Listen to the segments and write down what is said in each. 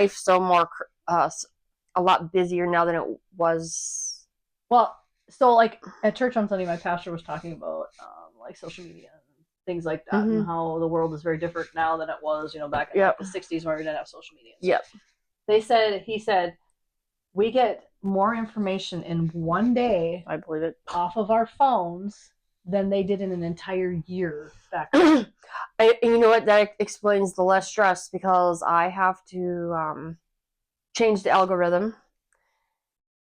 life's so more a lot busier now than it was. Well, so like at church on Sunday, my pastor was talking about like social media and things like that, and how the world is very different now than it was, back in like, the '60s where we didn't have social media. So he said, we get more information in one day. I believe it. Off of our phones than they did in an entire year back then. You know what? That explains the less stress because I have to change the algorithm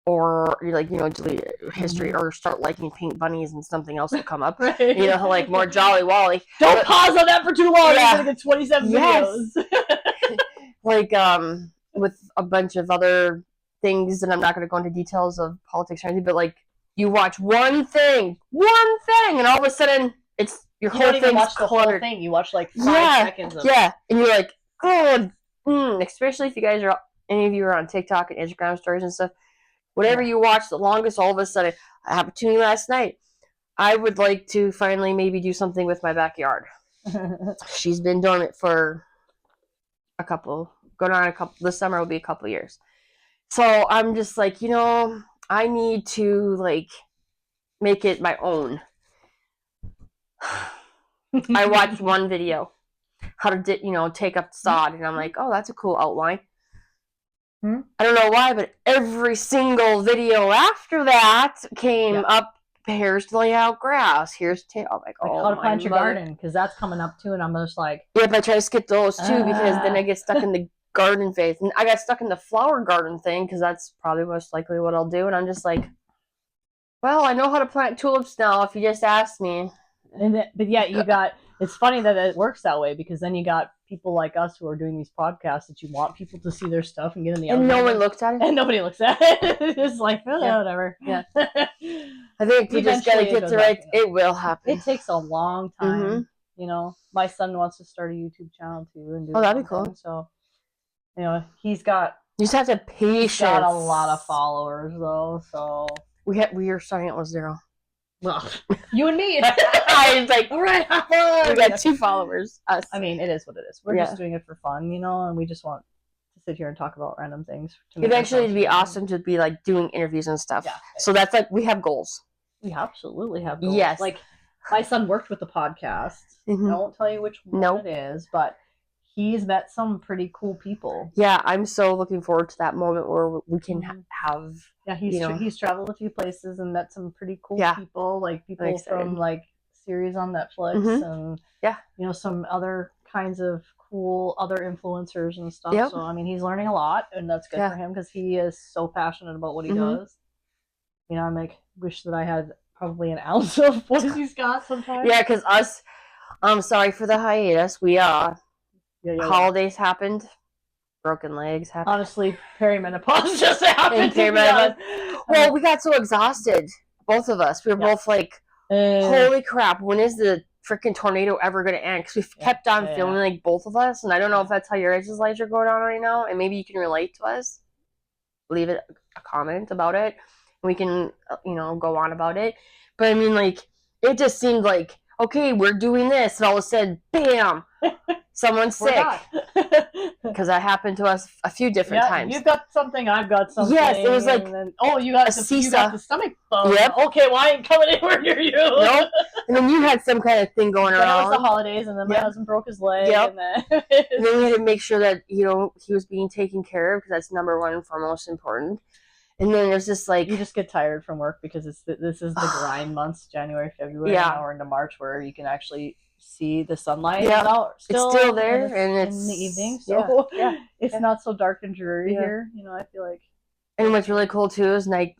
or delete history or start liking pink bunnies and something else will come up. Right. Like more Jolly Wally. Don't pause on that for too long. You're gonna get 27 videos. Like with a bunch of other things, and I'm not gonna go into details of politics or anything, but like you watch one thing, and all of a sudden it's your whole thing's watch the cluttered. Whole thing. You watch like 5 seconds of it. And you're like, especially if you guys are any of you are on TikTok and Instagram stories and stuff. Whatever you watch the longest, all of a sudden, it happened to me last night. I would like to finally maybe do something with my backyard. She's been dormant for this summer will be a couple years. So I'm just like, I need to like make it my own. I watched one video, how to take up sod, and I'm like, oh, that's a cool outline. I don't know why, but every single video after that came up. Here's to lay out grass. Here's to how to plant your garden, because that's coming up too, and I'm just like, but I try to skip those too because then I get stuck in the garden phase, and I got stuck in the flower garden thing because that's probably most likely what I'll do, and I'm just like, well, I know how to plant tulips now if you just ask me. But yeah, you got. It's funny that it works that way because then you got people like us who are doing these podcasts that you want people to see their stuff and get in the and no one looks at it. And nobody looks at it. It's like, whatever. Yeah. I think we just gotta get to right. It will happen. It takes a long time. My son wants to start a YouTube channel too and do. Oh, that'd be cool. So, he's got. You just have to have patience. He's got a lot of followers though, so we are starting out with 0. Well, you and me. I was like, all right, we got 2 followers. Us. I mean, it is what it is. We're just doing it for fun, and we just want to sit here and talk about random things. Eventually, it'd be awesome to be like doing interviews and stuff. Yeah. So that's like we have goals. We absolutely have goals. Yes. Like my son worked with the podcast. I won't tell you which one it is, but he's met some pretty cool people. Yeah, I'm so looking forward to that moment where we can have. Yeah, he's traveled a few places and met some pretty cool people, like people from like series on Netflix and some other kinds of cool other influencers and stuff. Yep. So I mean, he's learning a lot, and that's good for him because he is so passionate about what he does. I'm like, wish that I had probably an ounce of what he's got sometimes. Yeah, because us, I'm sorry for the hiatus. We holidays happened. Broken legs happened. Honestly, perimenopause just happened. Well, we got so exhausted, both of us. We were both like, holy crap, when is the freaking tornado ever going to end? Because we kept on feeling like both of us, and I don't know if that's how your guys' lives are going on right now, and maybe you can relate to us. Leave a comment about it, and we can, go on about it. But I mean, like, it just seemed like, okay, we're doing this, and all of a sudden, bam! Someone's sick. Because that happened to us a few different times. You've got something, I've got something. Yes, it was like, then, you got the stomach bug. Yep. Okay, well, I ain't coming anywhere near you. Nope. And then you had some kind of thing going around. It was the holidays, and then my husband broke his leg. Yep. And then we had to make sure that, he was being taken care of, because that's number one and foremost important. And then there's just like... You just get tired from work, because this is the grind months, January, February, now we're into March, where you can actually... see the sunlight it's still there and it's in the evening, so it's not so dark and dreary here, I feel like. And what's really cool too is like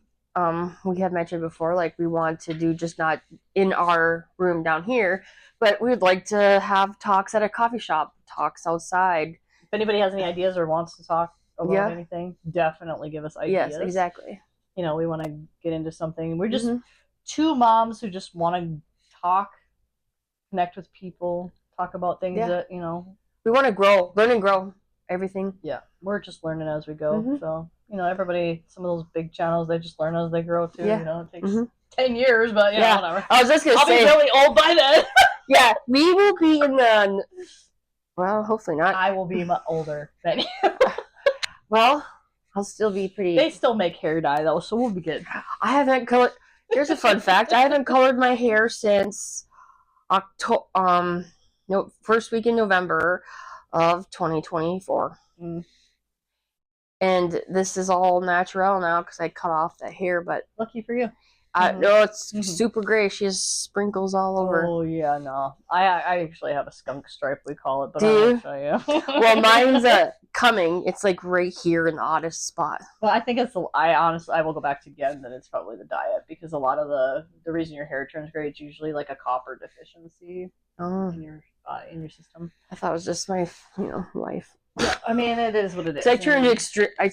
we have mentioned before, like we want to do just not in our room down here, but we'd like to have talks at a coffee shop, talks outside. If anybody has any ideas or wants to talk about anything, definitely give us ideas. Yes, exactly. We want to get into something. We're just 2 moms who just want to talk, connect with people, talk about things that, we want to learn and grow everything. Yeah, we're just learning as we go. So, everybody, some of those big channels, they just learn as they grow too. It takes 10 years, but whatever. I was just going to say, I'll be really old by then. Yeah, we will be in the, well, hopefully not. I will be older than you. Well, I'll still be pretty. They still make hair dye though, so we'll be good. I haven't colored. Here's a fun fact: I haven't colored my hair since October. No, first week in November of 2024. And this is all natural now because I cut off that hair. But lucky for you. No, it's super gray. She has sprinkles all over. Oh yeah, no. I actually have a skunk stripe, we call it, but do I you? won't show you. Well, mine's coming. It's like right here in the oddest spot. Well, I think it's. I will go back to again that it's probably the diet, because a lot of the reason your hair turns gray is usually like a copper deficiency in your system. I thought it was just my life. Yeah, I mean, it is what it is. So I turned I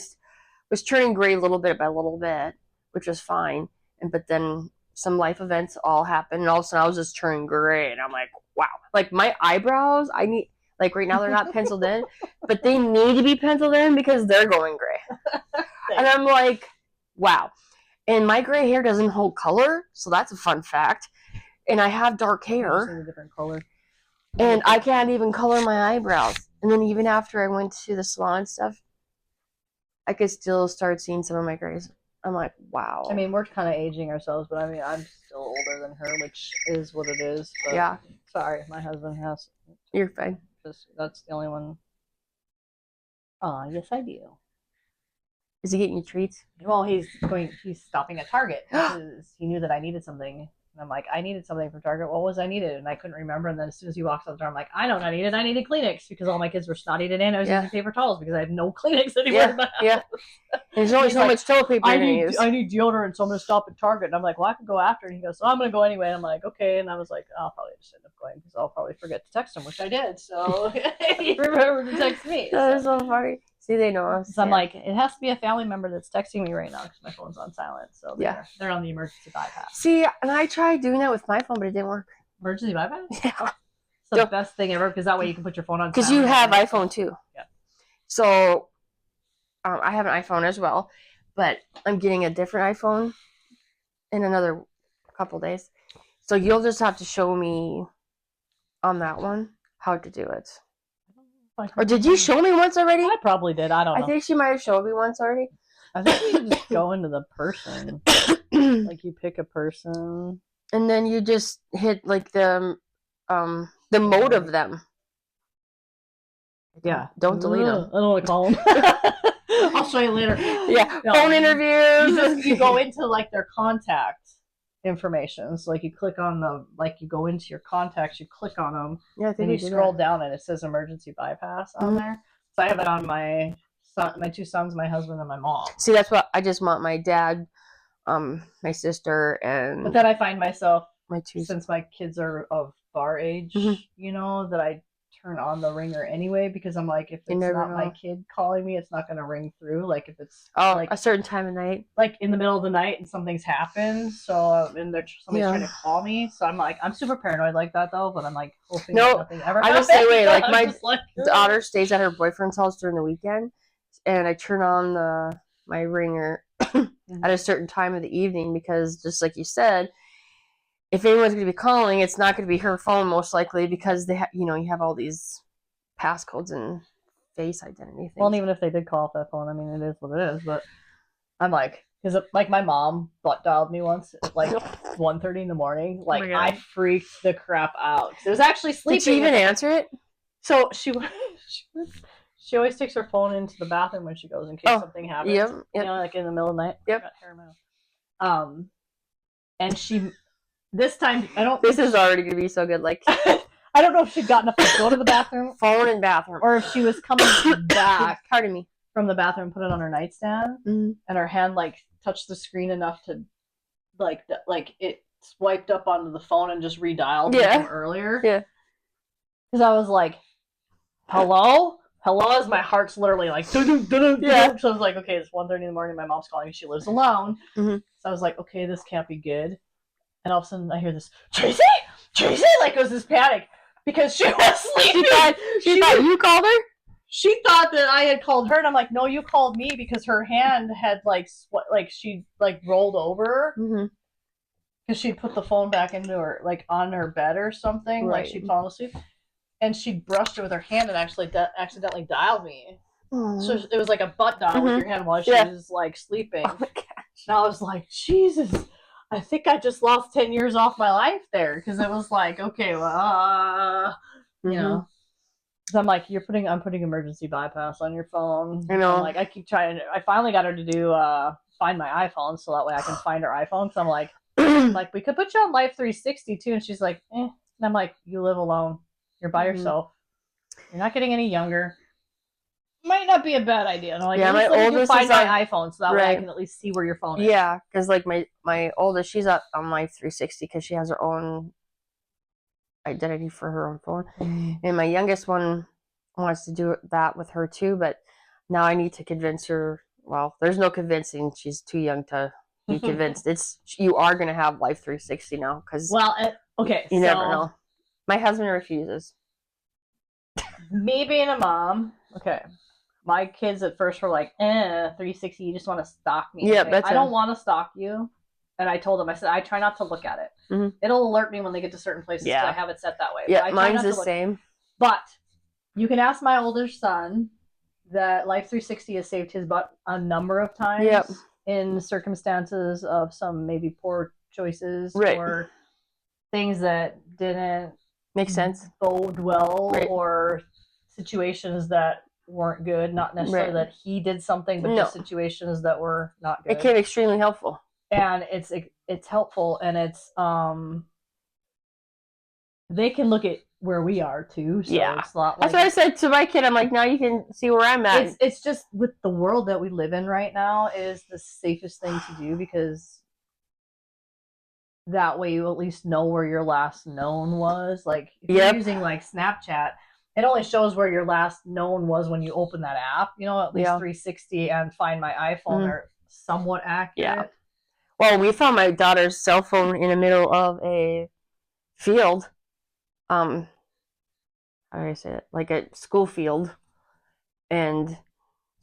was turning gray little bit by little bit, which was fine. But then some life events all happened, and all of a sudden I was just turning gray, and I'm like, wow. Like my eyebrows, I need, like right now they're not penciled in, but they need to be penciled in because they're going gray. And I'm like, wow. And my gray hair doesn't hold color, so that's a fun fact. And I have dark hair. A different color. And I can't even color my eyebrows. And then even after I went to the salon and stuff, I could still start seeing some of my grays. I'm like, wow. I mean, we're kind of aging ourselves, but I mean, I'm still older than her, which is what it is. But yeah. Sorry, my husband has. You're fine. That's the only one. Oh, yes, I do. Is he getting you treats? Well, he's stopping at Target because he knew that I needed something. And I'm like, I needed something from Target. What was I needed? And I couldn't remember. And then as soon as he walks out the door, I'm like, I know what I needed. I needed Kleenex because all my kids were snotty today, and I was using paper towels because I had no Kleenex anywhere in the house. Yeah. There's only so much toilet paper I need deodorant, so I'm going to stop at Target. And I'm like, well, I can go after. And he goes, so I'm going to go anyway. And I'm like, okay. And I was like, I'll probably just end up going because I'll probably forget to text him, which I did. So he remembered to text me. That is so funny. See, they know us. So I'm like, it has to be a family member that's texting me right now because my phone's on silent. So they're on the emergency bypass. See, and I tried doing that with my phone, but it didn't work. Emergency bypass? Yeah. It's the best thing ever because that way you can put your phone on silent. Because you have iPhone too. Yeah. So I have an iPhone as well, but I'm getting a different iPhone in another couple days. So you'll just have to show me on that one how to do it. Or did you show me once already? I probably did. I don't know. I think she might have showed me once already. I think you just go into the person. Like you pick a person. And then you just hit like the mode of them. Yeah. Don't delete them. I don't want to call them. I'll show you later. Yeah. No. Phone interviews. You go into like their contact information. So like you click on you go into your contacts, you click on them, then you scroll down and it says emergency bypass on there. So I have it on my two sons, my husband, and my mom. See, that's what I just want my dad, my sister, and. But then I find myself, my two, since my kids are of our age, that I turn on the ringer anyway because I'm like, if it's not my kid calling me, it's not going to ring through. Like if it's like a certain time of night, like in the middle of the night and something's happened, so and somebody's trying to call me, so I'm like, I'm super paranoid like that though, but I'm like hoping that nothing ever happens. I just say wait, like my daughter stays at her boyfriend's house during the weekend, and I turn on my ringer at a certain time of the evening because just like you said, if anyone's going to be calling, it's not going to be her phone most likely because they you have all these passcodes and face identity things. Well, and even if they did call off that phone, I mean, it is what it is. But I'm like, because like my mom dialed me once at like 1:30 in the morning. Like I freaked the crap out. It was actually sleeping. Did she even answer it? So she always takes her phone into the bathroom when she goes in case something happens. Yep. Like in the middle of the night. Yep. And she. This time, This is already going to be so good. Like, I don't know if she'd gotten up to go to the bathroom. Phone and bathroom. Or if she was coming back pardon me, from the bathroom, put it on her nightstand, and her hand, like, touched the screen enough to, like it swiped up onto the phone and just redialed from earlier. Yeah. Because I was like, hello? Hello? As my heart's literally like, yeah. So I was like, okay, it's 1:30 in the morning. My mom's calling me. She lives alone. So I was like, okay, this can't be good. And all of a sudden, I hear this, Tracy! Like, it was this panic. Because she was sleeping. She thought you called her? She thought that I had called her. And I'm like, no, you called me because her hand had, she rolled over. Because she'd put the phone back into her, on her bed or something. Right. Like, she'd fallen asleep. And she brushed it with her hand and actually accidentally dialed me. So it was like a butt dial with your hand while she was like sleeping. Oh my gosh. And I was like, Jesus, I think I just lost 10 years off my life there, because it was like, okay, well, you know. So I'm like, I'm putting emergency bypass on your phone. I know. I'm like, I keep trying. I finally got her to do find my iPhone, so that way I can find her iPhone. Because I'm like, we could put you on Life 360 too. And she's like, eh. And I'm like, you live alone. You're by yourself. You're not getting any younger. Might not be a bad idea. And I'm like, yeah, my oldest find my iPhone, so that way I can at least see where your phone is. Yeah, because like my oldest, she's up on Life 360 because she has her own identity for her own phone, and my youngest one wants to do that with her too. But now I need to convince her. Well, there's no convincing; she's too young to be convinced. You are going to have Life 360 now because you never know. My husband refuses. Me being a mom, my kids at first were like, 360, you just want to stalk me. Yeah, I don't want to stalk you. And I told them, I said, I try not to look at it. It'll alert me when they get to certain places. Yeah. I have it set that way. Yeah, mine's the same. But you can ask my older son that Life 360 has saved his butt a number of times in circumstances of some maybe poor choices or things that didn't make sense, bode well, or situations that weren't good. Not necessarily that he did something, but just situations that were not good. It came extremely helpful. And it's helpful, and it's they can look at where we are too. So it's not like, that's what I said to my kid. I'm like, now you can see where I'm at. It's just with the world that we live in right now is the safest thing to do, because that way you at least know where your last known was. Like if you're using like Snapchat, it only shows where your last known was when you open that app. You know, at least 360 and Find My iPhone are somewhat accurate. Yeah. Well, we found my daughter's cell phone in the middle of a field. How do I say it? Like a school field. And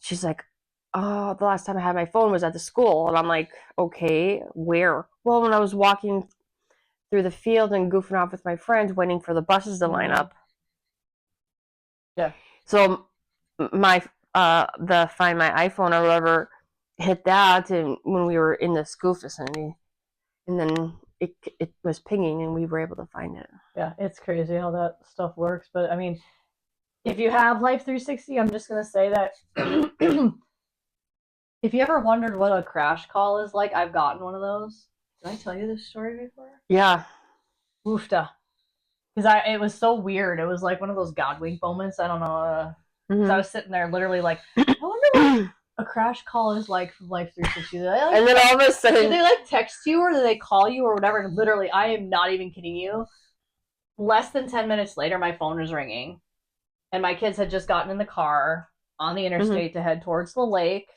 she's like, oh, the last time I had my phone was at the school. And I'm like, okay, where? Well, when I was walking through the field and goofing off with my friends, waiting for the buses to line up. Yeah. So my the Find My iPhone or whatever hit that, and when we were in the school vicinity, and then it was pinging, and we were able to find it. Yeah, it's crazy how that stuff works. But I mean, if you have Life 360, I'm just gonna say that if you ever wondered what a crash call is like, I've gotten one of those. Did I tell you this story before? Yeah. Oofta. Because it was so weird. It was like one of those God wink moments. I don't know. So I was sitting there literally like, I wonder what a crash call is like from Life 360. And then all of a sudden, do they like text you or do they call you or whatever? And literally, I am not even kidding you. Less than 10 minutes later, my phone was ringing, and my kids had just gotten in the car on the interstate to head towards the lake,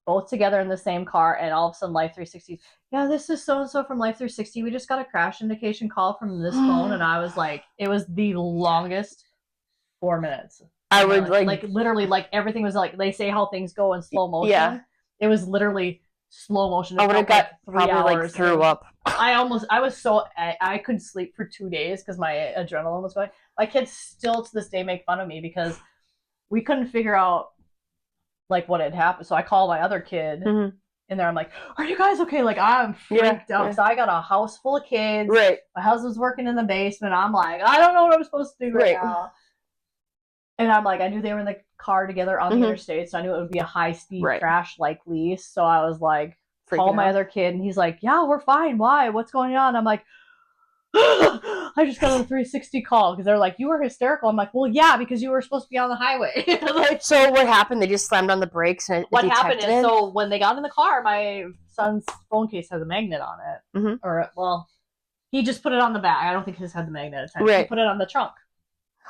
both together in the same car. And all of a sudden, Life 360, yeah, this is so and so from Life 360. We just got a crash indication call from this phone, and I was like, it was the longest 4 minutes. I would like literally, like everything was like, they say how things go in slow motion. Yeah. It was literally slow motion. I would have got like 3 hours. Like threw up. I couldn't sleep for 2 days because my adrenaline was going. My kids still to this day make fun of me because we couldn't figure out like what had happened. So I called my other kid in there. I'm like, are you guys okay? Like, I'm freaked out. So I got a house full of kids. Right. My husband's working in the basement. I'm like, I don't know what I'm supposed to do right now. And I'm like, I knew they were in the car together on the interstate, so I knew it would be a high-speed crash likely. So I was like, call my other kid, and he's like, yeah, we're fine. Why? What's going on? I'm like, I just got a 360 call because they're like, you were hysterical. I'm like, well, yeah, because you were supposed to be on the highway. Like, so what happened? They just slammed on the brakes and what happened is, so when they got in the car, my son's phone case has a magnet on it. Or, well, he just put it on the back. I don't think his had the magnet attached. He put it on the trunk.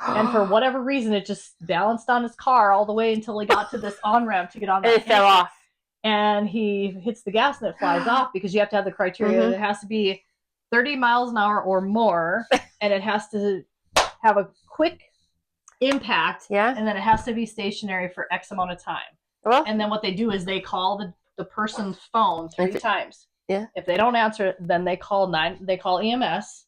And for whatever reason, it just balanced on his car all the way until he got to this on-ramp to get on. And it fell off. And he hits the gas and it flies off because you have to have the criteria. It has to be 30 miles an hour or more, and it has to have a quick impact, and then it has to be stationary for X amount of time. Well, and then what they do is they call the person's phone 3 times. Yeah. If they don't answer it, then they call EMS.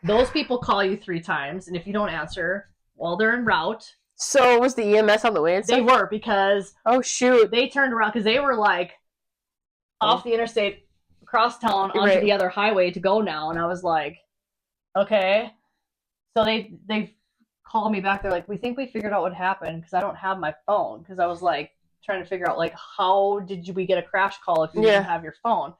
Those people call you 3 times, and if you don't answer while they're en route, So was the EMS on the way and stuff? They were, because oh shoot, they turned around because they were like off the interstate, across town onto the other highway to go now, and I was like, okay. So they called me back. They're like, we think we figured out what happened, because I don't have my phone, because I was like trying to figure out like how did we get a crash call if you didn't have your phone.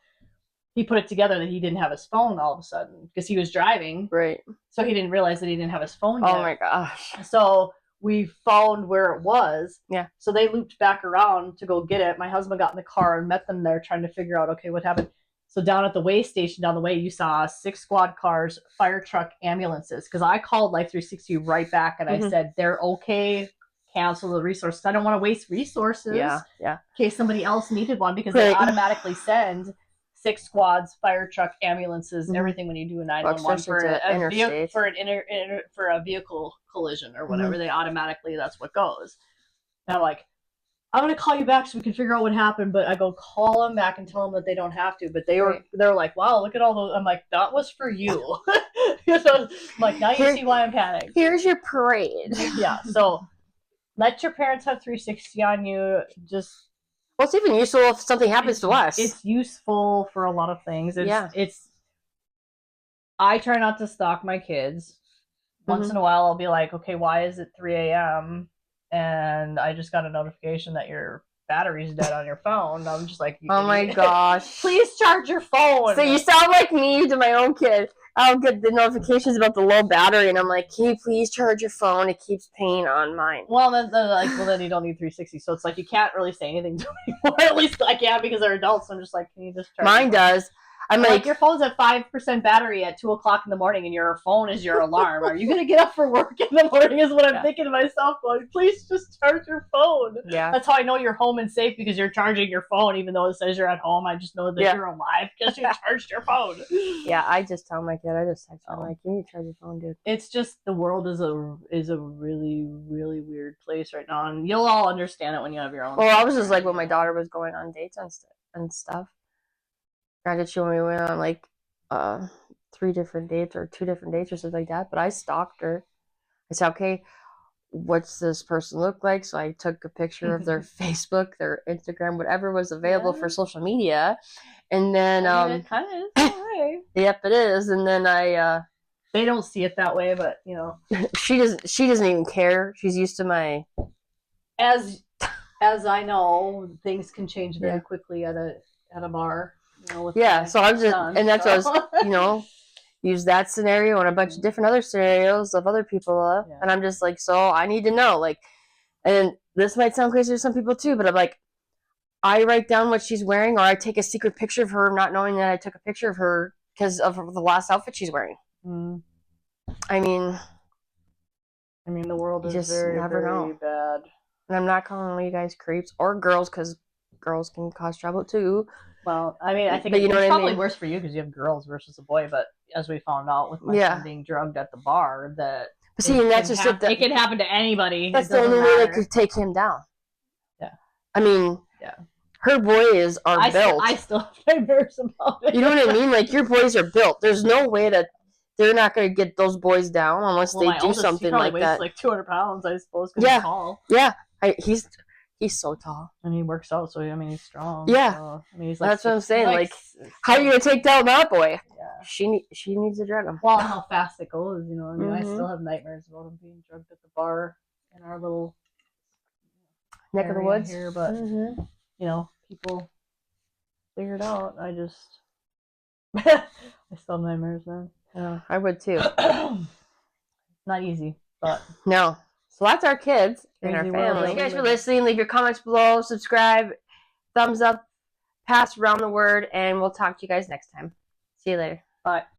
He put it together that he didn't have his phone all of a sudden because he was driving. Right. So he didn't realize that he didn't have his phone yet. Oh my gosh. So we found where it was. Yeah. So they looped back around to go get it. My husband got in the car and met them there trying to figure out, okay, what happened. So down at the way station down the way, you saw 6 squad cars, fire truck, ambulances. Because I called Life 360 right back and I said, they're okay. Cancel the resources. I don't want to waste resources. Yeah. In case somebody else needed one, because they automatically send 6 squads, fire truck, ambulances, everything when you do a 911 for a vehicle collision or whatever. They automatically, that's what goes. And I'm like, I'm gonna call you back so we can figure out what happened. But I go call them back and tell them that they don't have to. But they're like, wow, look at all those. I'm like, that was for you. I'm like, now you see why I'm panicked. Here's your parade. Yeah. So let your parents have 360 on you. Just. Well, it's even useful if something happens to us. It's useful for a lot of things. I try not to stalk my kids. Once in a while, I'll be like, okay, why is it 3 a.m.? And I just got a notification that your battery's dead on your phone. I'm just like, oh my gosh. Please charge your phone. So you sound like me to my own kid. I'll get the notifications about the low battery, and I'm like, can you please charge your phone? It keeps paying on mine. Well, then you don't need 360. So it's like, you can't really say anything to me anymore. At least I can't, because they're adults. So I'm just like, can you just charge mine does. I'm like, your phone's at 5% battery at 2 o'clock in the morning, and your phone is your alarm. Are you going to get up for work in the morning? Is what I'm thinking to myself. Like, please just charge your phone. Yeah. That's how I know you're home and safe, because you're charging your phone, even though it says you're at home. I just know that you're alive because you charged your phone. Yeah, I just tell my kid. I just text him like, you need to charge your phone, dude. It's just, the world is a really, really weird place right now, and you'll all understand it when you have your own. Well, I was just like, when my daughter was going on dates and stuff. Granted, she only went on like 3 different dates or 2 different dates or something like that, but I stalked her. I said, okay, what's this person look like? So I took a picture of their Facebook, their Instagram, whatever was available for social media, and then it kind of is that way. Yep, it is. And then they don't see it that way, but you know, she doesn't even care. She's used to my as I know, things can change very quickly at a bar. So I'm just, and that's what I was, use that scenario and a bunch of different other scenarios of other people, and I'm just like, so I need to know, like, and this might sound crazy to some people too, but I'm like, I write down what she's wearing, or I take a secret picture of her, not knowing that I took a picture of her because of the last outfit she's wearing. I mean, the world is very, very bad. And I'm not calling you guys creeps or girls, because girls can cause trouble too. Well, I mean, I think it's probably worse for you because you have girls versus a boy. But as we found out with my son being drugged at the bar, that it can happen to anybody. That's the only way they could take him down. Yeah, I mean, her boys are built. I still have nightmares about it. You know what I mean? Like, your boys are built. There's no way that they're not going to get those boys down unless they do something like that. Weighs like 200 pounds, I suppose. He's tall. Yeah, he's so tall. And he works out, so he's strong. Yeah. So, he's like, that's what I'm saying. Like, how are you going to take down that boy? Yeah. She needs to drug him. Well, how fast it goes, I still have nightmares about him being drugged at the bar in our little neck of the woods here, but people figure it out. I just I still have nightmares, man. Yeah, I would too. Not easy, but no. So that's our kids and our family. Thank you guys for listening. Leave your comments below. Subscribe. Thumbs up. Pass around the word. And we'll talk to you guys next time. See you later. Bye.